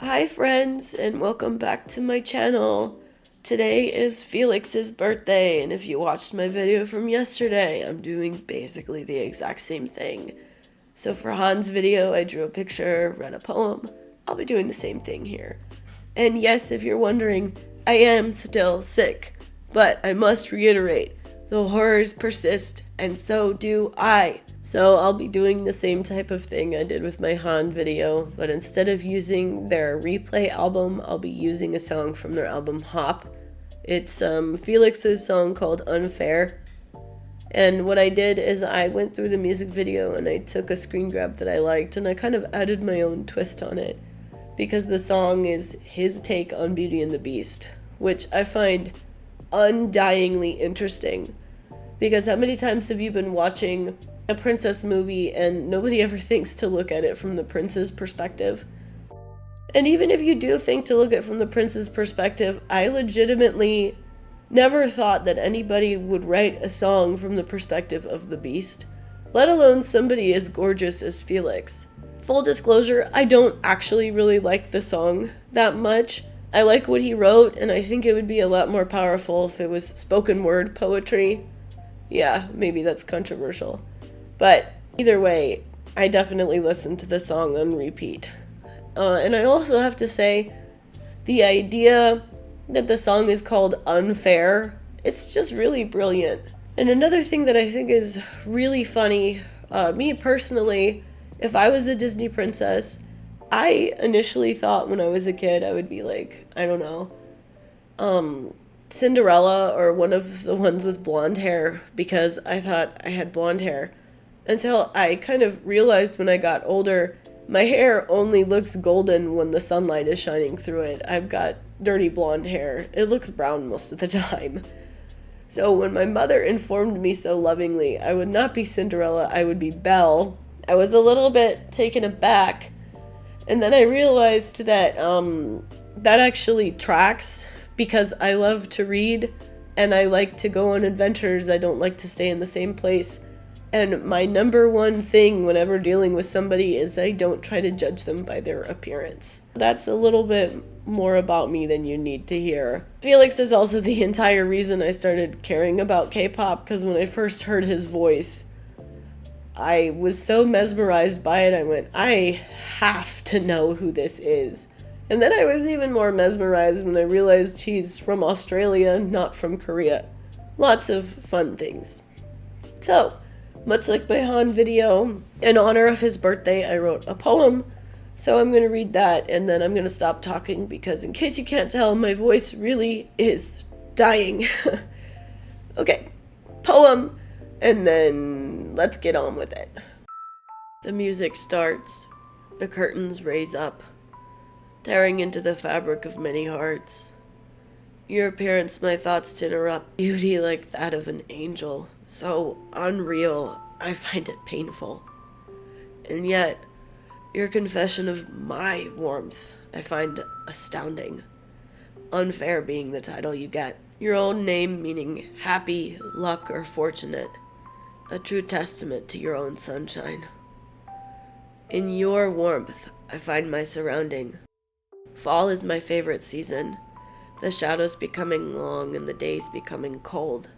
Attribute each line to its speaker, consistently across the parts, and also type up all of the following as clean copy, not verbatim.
Speaker 1: Hi friends, and welcome back to my channel. Today is Felix's birthday, and if you watched my video from yesterday, I'm doing basically the exact same thing. So for Han's video, I drew a picture, read a poem. I'll be doing the same thing here. And yes, if you're wondering, I am still sick, but I must reiterate, the horrors persist, and so do I. So I'll be doing the same type of thing I did with my Han video, but instead of using their replay album, I'll be using a song from their album Hop. It's Felix's song called Unfair. And what I did is I went through the music video and I took a screen grab that I liked and I kind of added my own twist on it, because the song is his take on Beauty and the Beast, which I find undyingly interesting. Because how many times have you been watching a princess movie and nobody ever thinks to look at it from the prince's perspective? And even if you do think to look at it from the prince's perspective, I legitimately never thought that anybody would write a song from the perspective of the beast, let alone somebody as gorgeous as Felix. Full disclosure, I don't actually really like the song that much. I like what he wrote, and I think it would be a lot more powerful if it was spoken word poetry. Yeah, maybe that's controversial. But either way, I definitely listened to the song on repeat. And I also have to say, the idea that the song is called Unfair, it's just really brilliant. And another thing that I think is really funny, me personally, if I was a Disney princess, I initially thought when I was a kid I would be like, I don't know, Cinderella or one of the ones with blonde hair, because I thought I had blonde hair. Until I kind of realized when I got older, my hair only looks golden when the sunlight is shining through it. I've got dirty blonde hair. It looks brown most of the time. So when my mother informed me so lovingly I would not be Cinderella, I would be Belle, I was a little bit taken aback. And then I realized that that actually tracks, because I love to read and I like to go on adventures. I don't like to stay in the same place. And my number one thing whenever dealing with somebody is I don't try to judge them by their appearance. That's a little bit more about me than you need to hear. Felix is also the entire reason I started caring about K-pop, because when I first heard his voice, I was so mesmerized by it, I went, I have to know who this is. And then I was even more mesmerized when I realized he's from Australia, not from Korea. Lots of fun things. So, much like my Han video, in honor of his birthday, I wrote a poem. So I'm going to read that, and then I'm going to stop talking, because in case you can't tell, my voice really is dying. Okay, poem, and then let's get on with it. The music starts. The curtains raise up, tearing into the fabric of many hearts. Your appearance, my thoughts to interrupt. Beauty like that of an angel, so unreal, I find it painful. And yet, your confession of my warmth, I find astounding. Unfair being the title you get. Your own name meaning happy, luck, or fortunate. A true testament to your own sunshine. In your warmth, I find my surrounding. Fall is my favorite season, the shadows becoming long and the days becoming cold,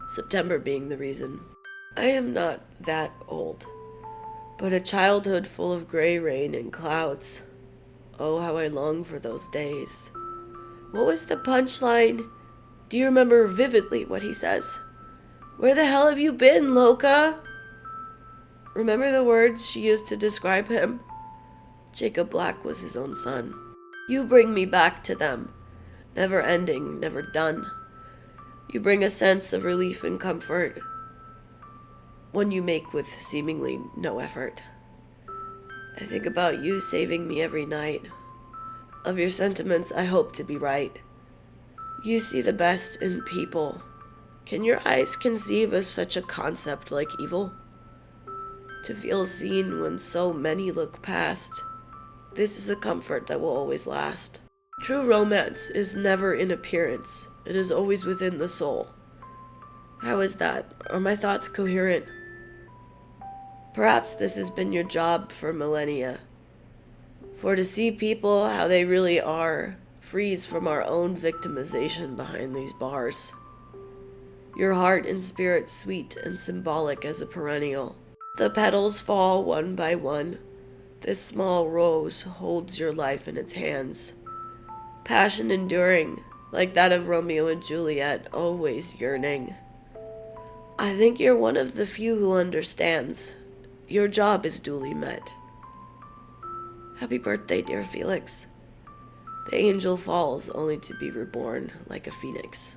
Speaker 1: September being the reason. I am not that old, but a childhood full of gray rain and clouds. Oh, how I long for those days. What was the punchline? Do you remember vividly what he says? Where the hell have you been, Loca? Remember the words she used to describe him? Jacob Black was his own son. You bring me back to them. Never ending, never done. You bring a sense of relief and comfort, one you make with seemingly no effort. I think about you saving me every night. Of your sentiments, I hope to be right. You see the best in people. Can your eyes conceive of such a concept like evil? To feel seen when so many look past. This is a comfort that will always last. True romance is never in appearance. It is always within the soul. How is that? Are my thoughts coherent? Perhaps this has been your job for millennia. For to see people how they really are frees from our own victimization behind these bars. Your heart and spirit sweet and symbolic as a perennial. The petals fall one by one. This small rose holds your life in its hands. Passion enduring, like that of Romeo and Juliet, always yearning. I think you're one of the few who understands. Your job is duly met. Happy birthday, dear Felix. The angel falls only to be reborn like a phoenix.